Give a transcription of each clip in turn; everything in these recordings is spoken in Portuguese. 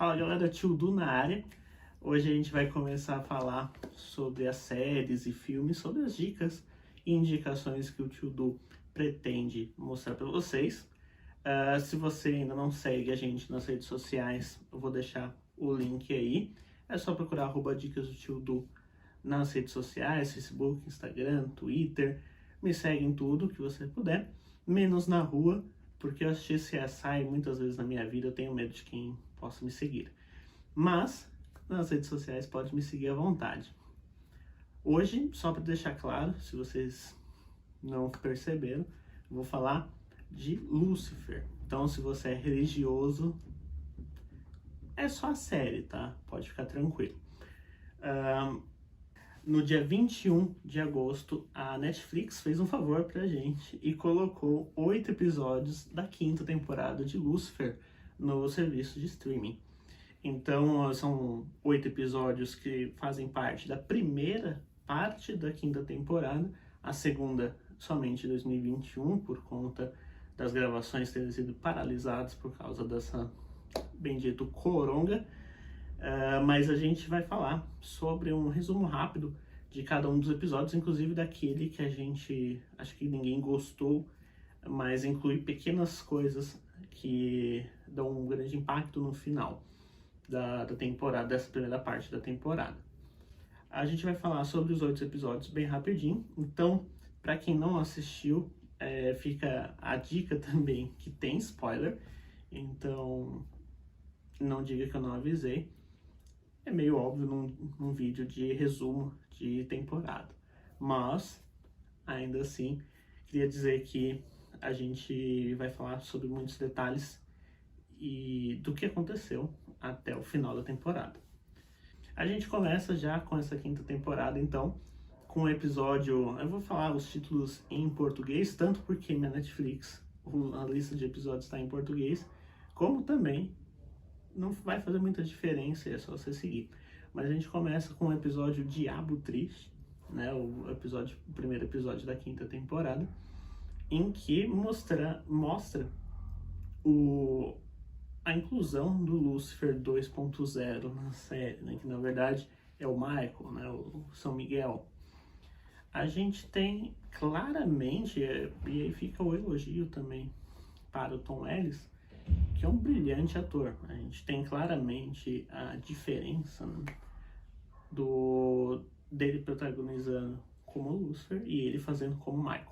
Fala galera, Tio Du na área. Hoje a gente vai começar a falar sobre as séries e filmes, sobre as dicas e indicações que o Tio Du pretende mostrar para vocês. Se você ainda não segue a gente nas redes sociais, eu vou deixar o link aí. É só procurar @dicas do Tio Du nas redes sociais, Facebook, Instagram, Twitter. Me segue em tudo que você puder, menos na rua, porque eu assisti CSI muitas vezes na minha vida, eu tenho medo de quem possa me seguir. Mas, nas redes sociais pode me seguir à vontade. Hoje, só para deixar claro, se vocês não perceberam, eu vou falar de Lucifer. Então, se você é religioso, é só a série, tá? Pode ficar tranquilo. No dia 21 de agosto, a Netflix fez um favor pra gente e colocou 8 episódios da 5ª temporada de Lucifer no serviço de streaming. Então, são 8 episódios que fazem parte da primeira parte da 5ª temporada, a segunda somente em 2021, por conta das gravações terem sido paralisadas por causa dessa bendito coronga. Mas a gente vai falar sobre um resumo rápido de cada um dos episódios, inclusive daquele que a gente, acho que ninguém gostou, mas inclui pequenas coisas que dão um grande impacto no final da temporada, dessa primeira parte da temporada. A gente vai falar sobre os 8 episódios bem rapidinho, então, para quem não assistiu, fica a dica também que tem spoiler, então não diga que eu não avisei. É meio óbvio num vídeo de resumo de temporada. Mas, ainda assim, queria dizer que a gente vai falar sobre muitos detalhes e do que aconteceu até o final da temporada. A gente começa já com essa 5ª temporada, então, com o episódio... Eu vou falar os títulos em português, tanto porque minha Netflix, a lista de episódios está em português, como também não vai fazer muita diferença, é só você seguir. Mas a gente começa com o episódio Diabo Triste, né, o primeiro episódio da 5ª temporada, em que mostra a inclusão do Lucifer 2.0 na série, né, que na verdade é o Michael, né, o São Miguel. A gente tem claramente, e aí fica o elogio também para o Tom Ellis, que é um brilhante ator. A gente tem claramente a diferença, né, dele protagonizando como Lucifer e ele fazendo como Michael.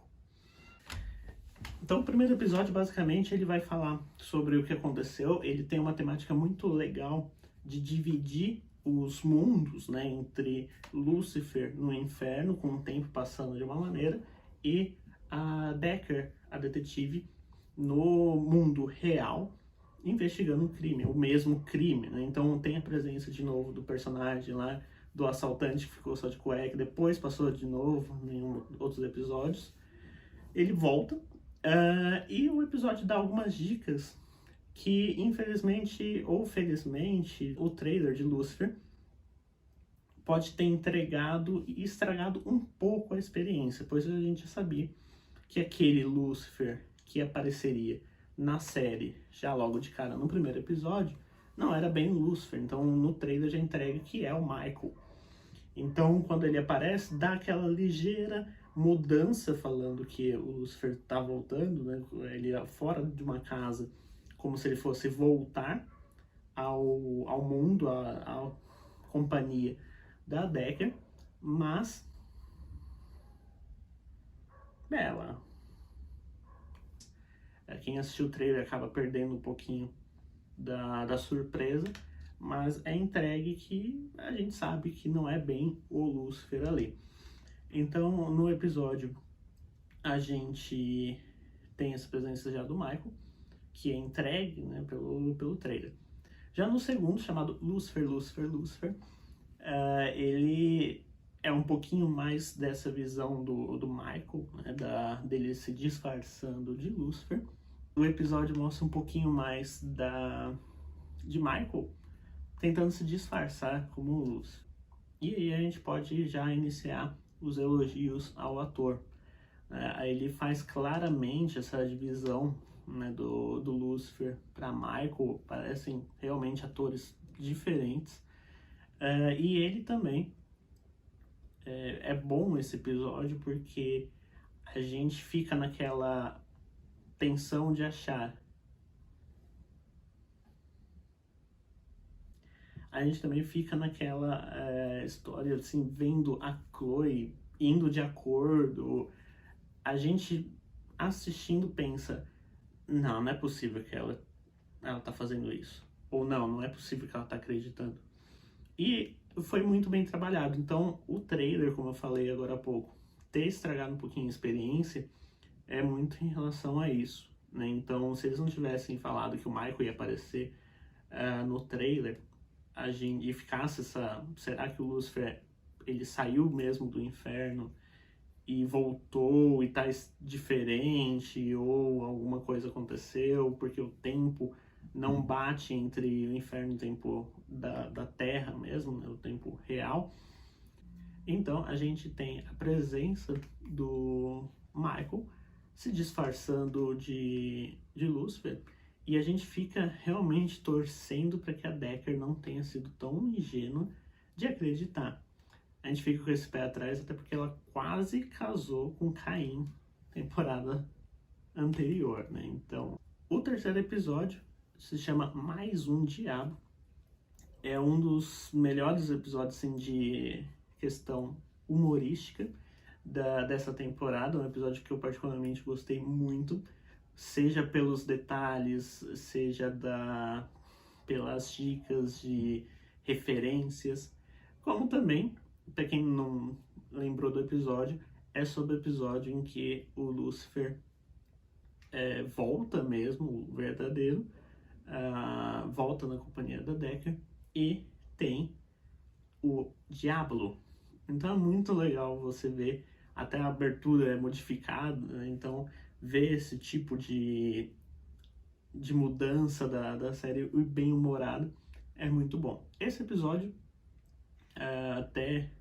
Então, o primeiro episódio, basicamente, ele vai falar sobre o que aconteceu. Ele tem uma temática muito legal de dividir os mundos, né, entre Lucifer no inferno, com o tempo passando de uma maneira, e a Decker, a detetive, no mundo real, investigando o crime, o mesmo crime, né? Então tem a presença de novo do personagem lá, do assaltante que ficou só de cueca, depois passou de novo em outros episódios. Ele volta e o episódio dá algumas dicas que, infelizmente ou felizmente, o trailer de Lucifer pode ter entregado e estragado um pouco a experiência, pois a gente já sabia que aquele Lucifer que apareceria na série, já logo de cara no primeiro episódio, não era bem o Lucifer. Então no trailer já entrega que é o Michael. Então quando ele aparece, dá aquela ligeira mudança, falando que o Lucifer tá voltando, né? Ele é fora de uma casa, como se ele fosse voltar ao mundo, à companhia da Decker, mas bela. Quem assistiu o trailer acaba perdendo um pouquinho da surpresa, mas é entregue que a gente sabe que não é bem o Lucifer ali. Então, no episódio, a gente tem essa presença já do Michael, que é entregue, né, pelo trailer. Já no segundo, chamado Lucifer, ele é um pouquinho mais dessa visão do Michael, né, dele se disfarçando de Lucifer. O episódio mostra um pouquinho mais de Michael tentando se disfarçar como Lucifer. E aí a gente pode já iniciar os elogios ao ator. Ele faz claramente essa divisão né, do Lucifer para Michael, parecem realmente atores diferentes. E ele também, é bom esse episódio porque a gente fica naquela tensão de achar. A gente também fica naquela história, assim, vendo a Chloe indo de acordo. A gente assistindo pensa, não é possível que ela tá fazendo isso. Ou não é possível que ela tá acreditando. E foi muito bem trabalhado. Então, o trailer, como eu falei agora há pouco, ter estragado um pouquinho a experiência é muito em relação a isso, né? Então, se eles não tivessem falado que o Michael ia aparecer no trailer, e ficasse essa... Será que o Lucifer, ele saiu mesmo do inferno e voltou e tá diferente, ou alguma coisa aconteceu, porque o tempo não bate entre o inferno e o tempo da Terra mesmo, né, o tempo real. Então a gente tem a presença do Michael se disfarçando de Lucifer, e a gente fica realmente torcendo para que a Decker não tenha sido tão ingênua de acreditar. A gente fica com esse pé atrás, até porque ela quase casou com Caim, temporada anterior, né? Então, o terceiro episódio se chama Mais um Diabo. É um dos melhores episódios, assim, de questão humorística dessa temporada. Um episódio que eu particularmente gostei muito, seja pelos detalhes, seja pelas dicas de referências, como também, para quem não lembrou do episódio, é sobre o episódio em que o Lucifer volta mesmo, o verdadeiro, volta na companhia da Decker e tem o Diablo. Então é muito legal você ver, até a abertura é modificada, né? Então ver esse tipo de mudança da série bem humorada é muito bom. Esse episódio até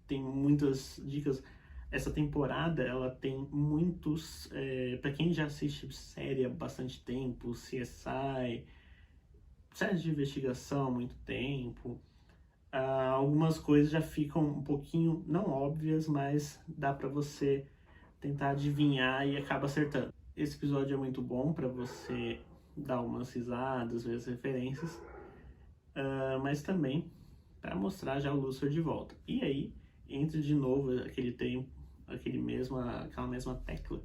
tem muitas dicas. Essa temporada ela tem muitos, para quem já assiste série há bastante tempo, CSI, séries de investigação há muito tempo, algumas coisas já ficam um pouquinho, não óbvias, mas dá para você tentar adivinhar e acaba acertando. Esse episódio é muito bom para você dar umas risadas, ver as referências, mas também para mostrar já o Lucifer de volta. E aí entra de novo aquela mesma tecla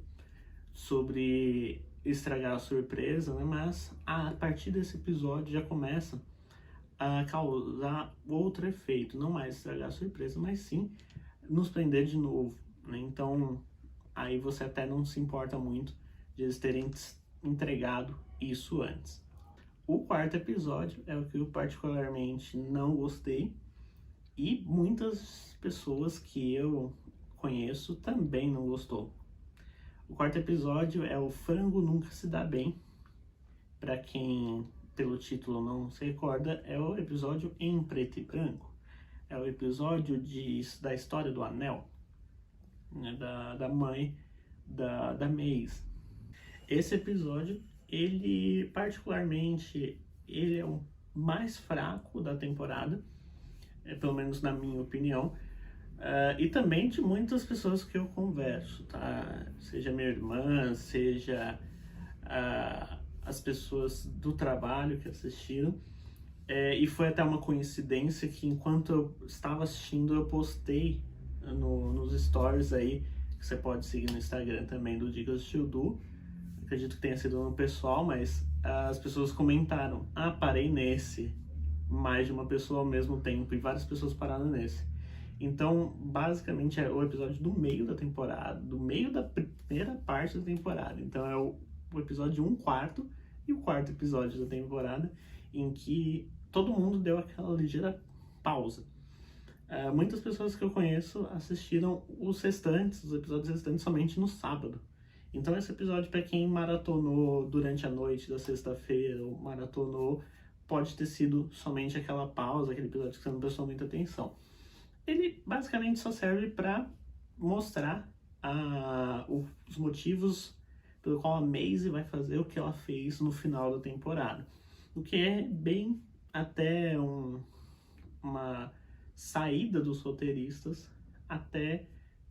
sobre estragar a surpresa, né? Mas a partir desse episódio já começa a causar outro efeito, não mais estragar a surpresa, mas sim nos prender de novo, né? Então aí você até não se importa muito de eles terem entregado isso antes. O quarto episódio é o que eu particularmente não gostei, e muitas pessoas que eu conheço também não gostou. O quarto episódio é o Frango Nunca Se Dá Bem. Para quem pelo título não se recorda, é o episódio em preto e branco. É o episódio da história do anel, né, da mãe da Maze. Esse episódio, ele particularmente, ele é o mais fraco da temporada, pelo menos na minha opinião, e também de muitas pessoas que eu converso, tá? Seja minha irmã, seja as pessoas do trabalho que assistiram, e foi até uma coincidência que enquanto eu estava assistindo, eu postei nos stories aí, que você pode seguir no Instagram também, do Dicas de Tildu. Acredito que tenha sido no pessoal, mas as pessoas comentaram, parei nesse, mais de uma pessoa ao mesmo tempo, e várias pessoas pararam nesse. Então, basicamente, é o episódio do meio da temporada, do meio da primeira parte da temporada. Então, é o episódio 1/4 e o quarto episódio da temporada, em que todo mundo deu aquela ligeira pausa. Muitas pessoas que eu conheço assistiram os episódios restantes somente no sábado. Então esse episódio, para quem maratonou durante a noite da sexta-feira, ou maratonou, pode ter sido somente aquela pausa, aquele episódio que você não prestou muita atenção. Ele basicamente só serve para mostrar os motivos pelo qual a Maisie vai fazer o que ela fez no final da temporada. O que é bem até uma saída dos roteiristas até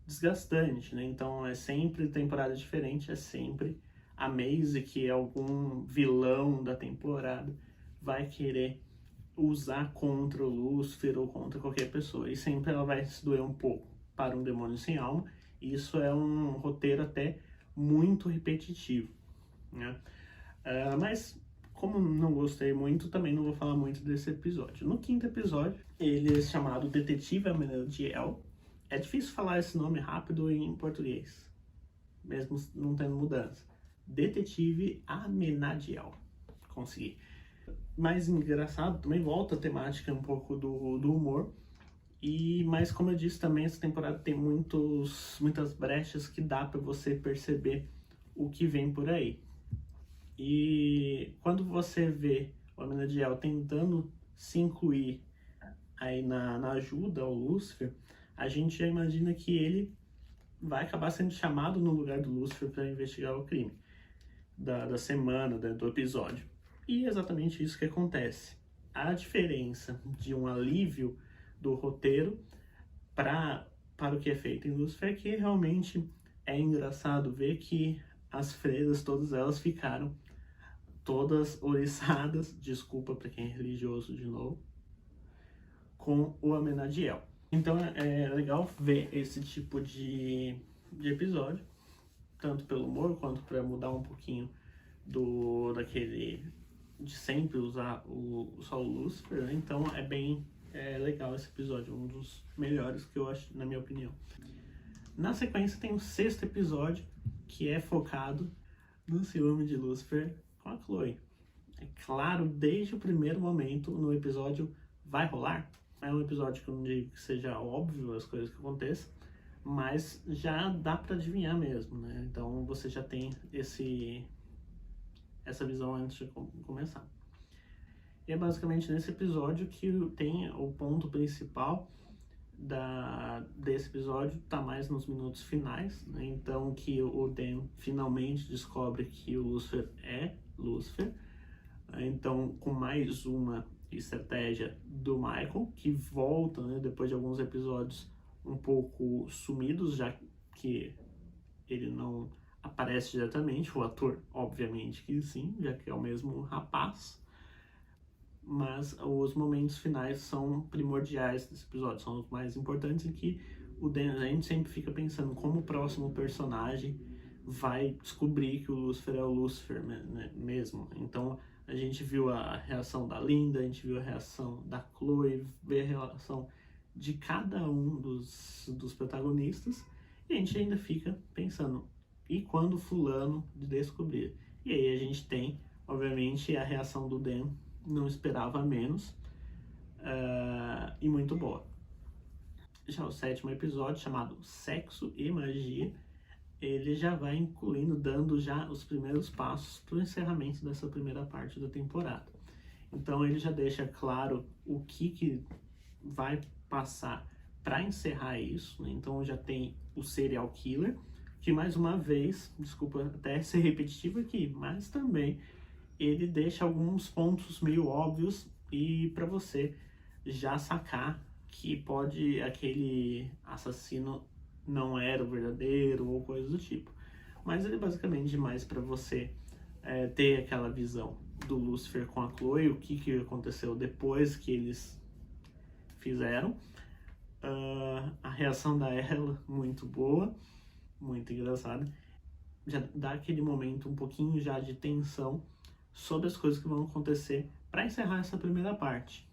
desgastante, né? Então é sempre temporada diferente, é sempre a Maisie, que é algum vilão da temporada, vai querer usar contra o Lúcifer ou contra qualquer pessoa. E sempre ela vai se doer um pouco para um demônio sem alma. E isso é um roteiro até muito repetitivo, né? Mas como não gostei muito, também não vou falar muito desse episódio. No quinto episódio, ele é chamado Detetive Amenadiel. É difícil falar esse nome rápido em português, mesmo não tendo mudança. Detetive Amenadiel. Consegui. Mais engraçado, também volta a temática um pouco do humor. Mas como eu disse também, essa temporada tem muitas brechas que dá para você perceber o que vem por aí. E quando você vê o Amenadiel tentando se incluir aí na ajuda ao Lúcifer, a gente já imagina que ele vai acabar sendo chamado no lugar do Lúcifer para investigar o crime da semana, do episódio. E é exatamente isso que acontece. A diferença de um alívio do roteiro para o que é feito em Lúcifer é que realmente é engraçado ver que as freiras, todas elas ficaram todas oriçadas, desculpa para quem é religioso de novo, com o Amenadiel. Então é legal ver esse tipo de episódio, tanto pelo humor quanto para mudar um pouquinho daquele de sempre usar só o Lúcifer, né? Então é bem legal esse episódio, um dos melhores que eu acho, na minha opinião. Na sequência tem o sexto episódio, que é focado no ciúme de Lúcifer com a Chloe. É claro, desde o primeiro momento no episódio vai rolar. É um episódio que eu não digo que seja óbvio as coisas que aconteçam, mas já dá para adivinhar mesmo, né? Então você já tem essa visão antes de começar. E é basicamente nesse episódio que tem o ponto principal desse episódio, tá mais nos minutos finais, né? Então que o Dan finalmente descobre que o Lúcifer é Lúcifer. Então, com mais uma estratégia do Michael, que volta, né, depois de alguns episódios um pouco sumidos, já que ele não aparece diretamente, o ator, obviamente que sim, já que é o mesmo rapaz, mas os momentos finais são primordiais desse episódio, são os mais importantes, em que a gente sempre fica pensando como o próximo personagem vai descobrir que o Lúcifer é o Lúcifer, né, mesmo. Então a gente viu a reação da Linda, a gente viu a reação da Chloe, vê a reação de cada um dos protagonistas, e a gente ainda fica pensando, e quando fulano descobrir? E aí a gente tem, obviamente, a reação do Dan, não esperava menos, e muito boa. Já o sétimo episódio, chamado Sexo e Magia, ele já vai incluindo, dando já os primeiros passos para o encerramento dessa primeira parte da temporada. Então ele já deixa claro o que vai passar para encerrar isso, né? Então já tem o serial killer, que mais uma vez, desculpa até ser repetitivo aqui, mas também ele deixa alguns pontos meio óbvios e para você já sacar que aquele assassino não era o verdadeiro ou coisa do tipo. Mas ele é basicamente demais para você ter aquela visão do Lúcifer com a Chloe, o que aconteceu depois que eles fizeram. A reação da Ella, muito boa, muito engraçada. Já dá aquele momento um pouquinho já de tensão sobre as coisas que vão acontecer para encerrar essa primeira parte.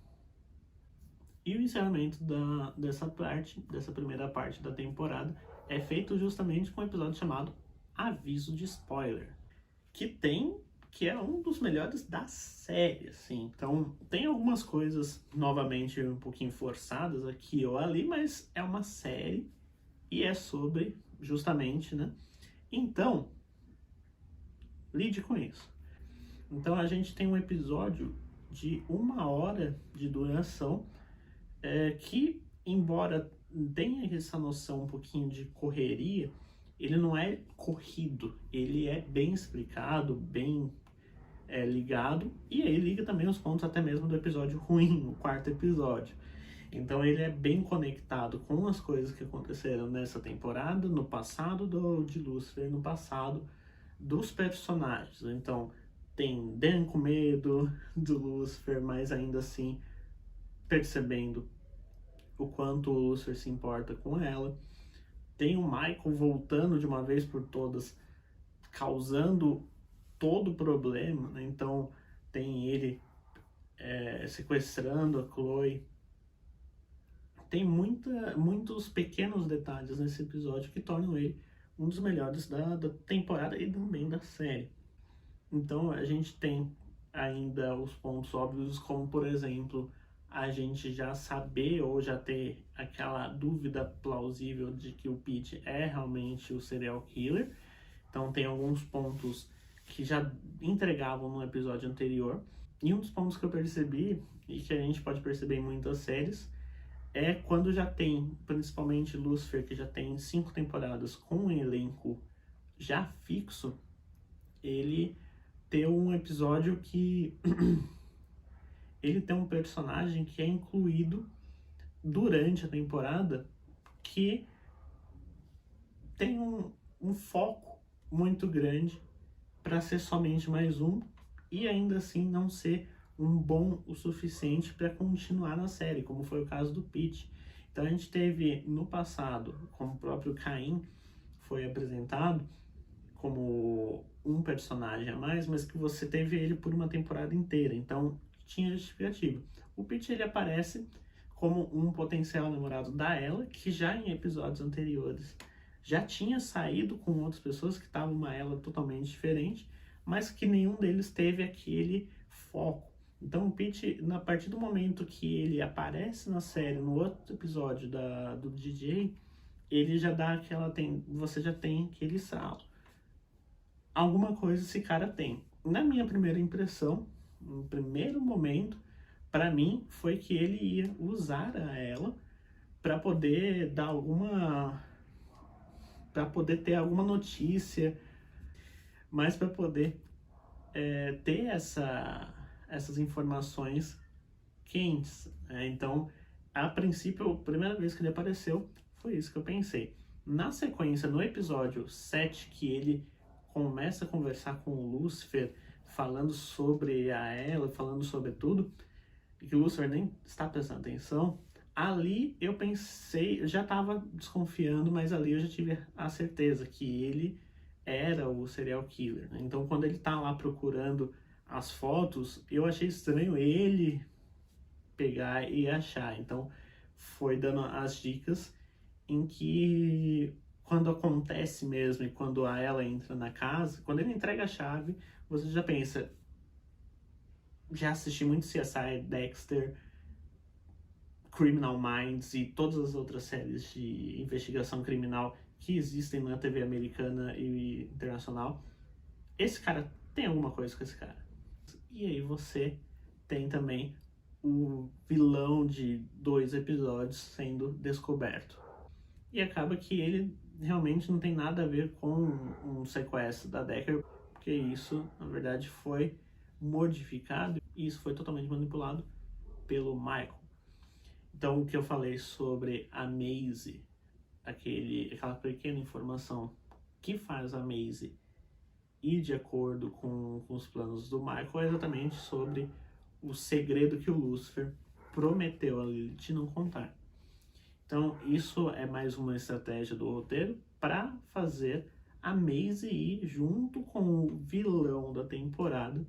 E o encerramento dessa primeira parte da temporada é feito justamente com um episódio chamado Aviso de Spoiler, que é um dos melhores da série, assim. Então, tem algumas coisas, novamente, um pouquinho forçadas aqui ou ali, mas é uma série e é sobre, justamente, né? Então, lide com isso. Então, a gente tem um episódio de 1 hora de duração, que, embora tenha essa noção um pouquinho de correria, ele não é corrido, ele é bem explicado, bem ligado, e aí liga também os pontos até mesmo do episódio ruim, o quarto episódio. Então ele é bem conectado com as coisas que aconteceram nessa temporada, no passado de Lucifer, no passado dos personagens. Então tem Dan com medo do Lucifer, mas ainda assim percebendo o quanto o Lucifer se importa com ela. Tem o Michael voltando de uma vez por todas, causando todo o problema, né? Então tem ele sequestrando a Chloe. Tem muitos pequenos detalhes nesse episódio que tornam ele um dos melhores da temporada e também da série. Então a gente tem ainda os pontos óbvios, como por exemplo, a gente já saber ou já ter aquela dúvida plausível de que o Pete é realmente o serial killer. Então tem alguns pontos que já entregavam no episódio anterior. E um dos pontos que eu percebi, e que a gente pode perceber em muitas séries, é quando já tem, principalmente Lucifer, que já tem 5 temporadas com um elenco já fixo, ele ter um episódio que ele tem um personagem que é incluído durante a temporada que tem um foco muito grande para ser somente mais um e ainda assim não ser um bom o suficiente para continuar na série, como foi o caso do Pete. Então a gente teve no passado, como o próprio Caim foi apresentado como um personagem a mais, mas que você teve ele por uma temporada inteira, então tinha justificativa. O Pete ele aparece como um potencial namorado da Ella, que já em episódios anteriores já tinha saído com outras pessoas que estavam uma Ella totalmente diferente, mas que nenhum deles teve aquele foco. Então o Pete, a partir do momento que ele aparece na série, no outro episódio do DJ, ele já dá você já tem aquele salo. Alguma coisa esse cara tem. Na minha primeira impressão, no primeiro momento, para mim, foi que ele ia usar ela para poder dar para poder ter alguma notícia, mas para poder ter essas informações quentes. Então, a princípio, a primeira vez que ele apareceu, foi isso que eu pensei. Na sequência, no episódio 7, que ele começa a conversar com o Lucifer, falando sobre ela, falando sobre tudo, e que o Lucifer nem está prestando atenção, ali eu pensei, eu já estava desconfiando, mas ali eu já tive a certeza que ele era o serial killer. Então, quando ele tá lá procurando as fotos, eu achei estranho ele pegar e achar. Então, foi dando as dicas em que quando acontece mesmo e quando ela entra na casa, quando ele entrega a chave, você já pensa, já assisti muito CSI, Dexter, Criminal Minds e todas as outras séries de investigação criminal que existem na TV americana e internacional. Esse cara tem alguma coisa com esse cara. E aí você tem também o vilão de 2 episódios sendo descoberto. E acaba que ele realmente não tem nada a ver com um sequestro da Decker, porque isso, na verdade, foi modificado e isso foi totalmente manipulado pelo Michael. Então, o que eu falei sobre a Maisie, aquela pequena informação que faz a Maisie ir de acordo com os planos do Michael, é exatamente sobre o segredo que o Lucifer prometeu a Lilith não contar. Então, isso é mais uma estratégia do roteiro para fazer a Maisie ir junto com o vilão da temporada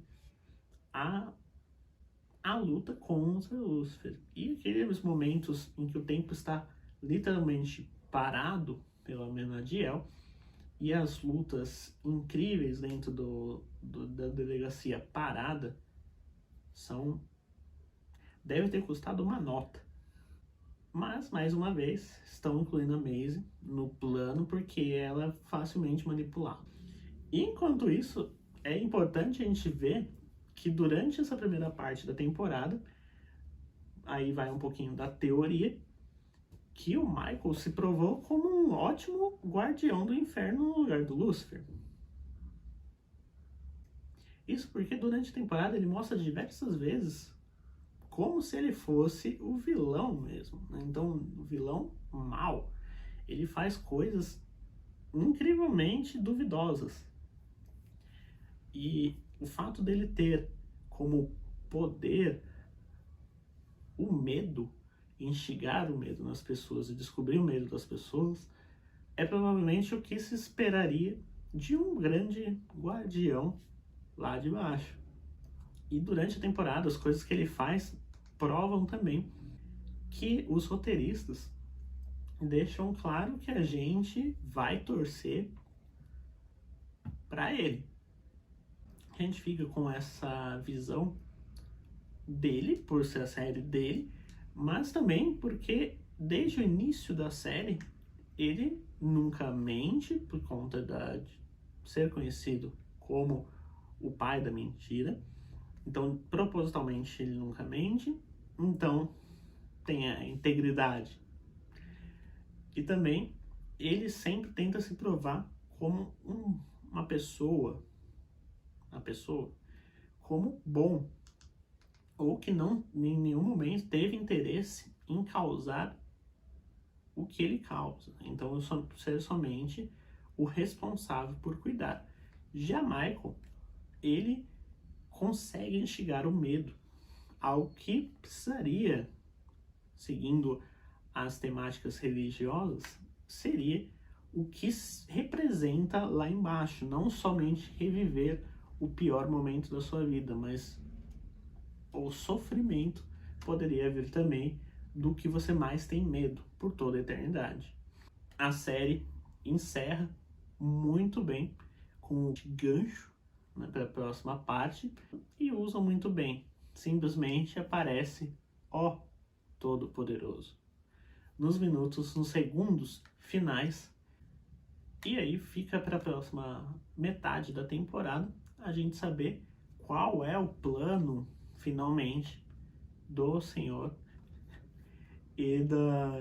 a luta contra o Lucifer. E aqueles momentos em que o tempo está literalmente parado pela Menadiel e as lutas incríveis dentro da delegacia parada deve ter custado uma nota. Mas, mais uma vez, estão incluindo a Maisie no plano porque ela é facilmente manipulável. Enquanto isso, é importante a gente ver que durante essa primeira parte da temporada, aí vai um pouquinho da teoria, que o Michael se provou como um ótimo guardião do inferno no lugar do Lúcifer. Isso porque durante a temporada ele mostra diversas vezes como se ele fosse o vilão mesmo, né? Então, o vilão mau. Ele faz coisas incrivelmente duvidosas. E o fato dele ter como poder o medo, instigar o medo nas pessoas e descobrir o medo das pessoas, é provavelmente o que se esperaria de um grande guardião lá de baixo. E durante a temporada, as coisas que ele faz provam também que os roteiristas deixam claro que a gente vai torcer para ele. A gente fica com essa visão dele, por ser a série dele, mas também porque desde o início da série ele nunca mente por conta de ser conhecido como o pai da mentira. Então, propositalmente, ele nunca mente. Então, tem a integridade. E também, ele sempre tenta se provar como uma pessoa como bom, ou que não, em nenhum momento, teve interesse em causar o que ele causa. Então, ser somente o responsável por cuidar. Já Michael, ele consegue instigar o medo, algo que precisaria, seguindo as temáticas religiosas, seria o que representa lá embaixo, não somente reviver o pior momento da sua vida, mas o sofrimento poderia vir também do que você mais tem medo por toda a eternidade. A série encerra muito bem com um gancho, né, para a próxima parte, e usa muito bem. Simplesmente aparece ó Todo-Poderoso nos segundos finais. E aí fica para a próxima metade da temporada a gente saber qual é o plano, finalmente, do Senhor e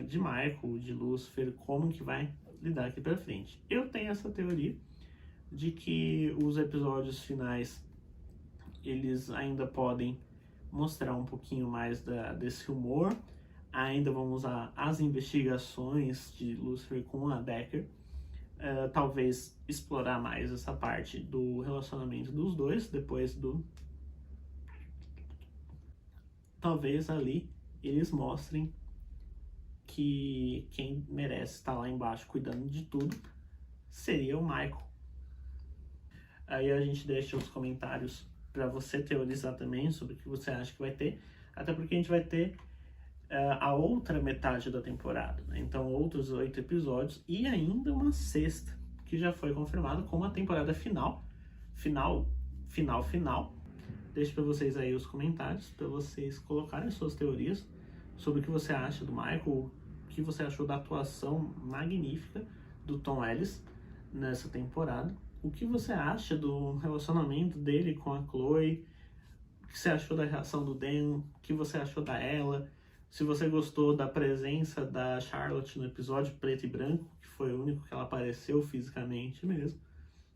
de Michael, de Lúcifer, como que vai lidar aqui para frente. Eu tenho essa teoria de que os episódios finais eles ainda podem mostrar um pouquinho mais desse humor. Ainda vão usar as investigações de Lúcifer com a Decker. Talvez explorar mais essa parte do relacionamento dos dois, depois do... Talvez ali eles mostrem que quem merece estar lá embaixo cuidando de tudo seria o Michael. Aí a gente deixa os comentários para você teorizar também sobre o que você acha que vai ter, até porque a gente vai ter a outra metade da temporada, né? Então outros 8 episódios e ainda uma sexta, que já foi confirmada como a temporada final. Deixo para vocês aí os comentários, para vocês colocarem suas teorias sobre o que você acha do Michael, o que você achou da atuação magnífica do Tom Ellis nessa temporada, o que você acha do relacionamento dele com a Chloe, o que você achou da reação do Dan, o que você achou da Ella, se você gostou da presença da Charlotte no episódio preto e branco, que foi o único que ela apareceu fisicamente mesmo,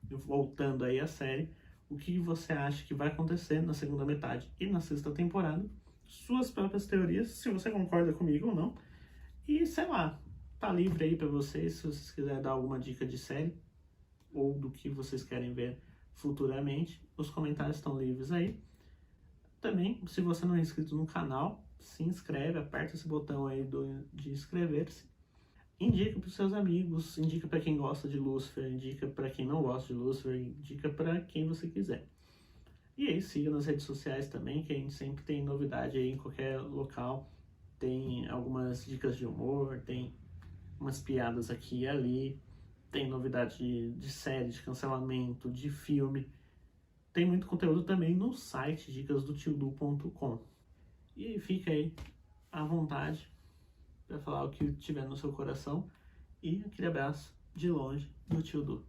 voltando aí à série, o que você acha que vai acontecer na segunda metade e na sexta temporada, suas próprias teorias, se você concorda comigo ou não, e sei lá, tá livre aí para vocês, se vocês quiserem dar alguma dica de série, ou do que vocês querem ver futuramente, os comentários estão livres aí. Também, se você não é inscrito no canal, se inscreve, aperta esse botão aí de inscrever-se. Indica para os seus amigos, indica para quem gosta de Lúcifer, indica para quem não gosta de Lúcifer, indica para quem você quiser. E aí siga nas redes sociais também, que a gente sempre tem novidade aí em qualquer local. Tem algumas dicas de humor, tem umas piadas aqui e ali, tem novidade de série, de cancelamento, de filme. Tem muito conteúdo também no site dicasdotildu.com. E aí fica aí à vontade para falar o que tiver no seu coração. E aquele abraço de longe do Tio Du.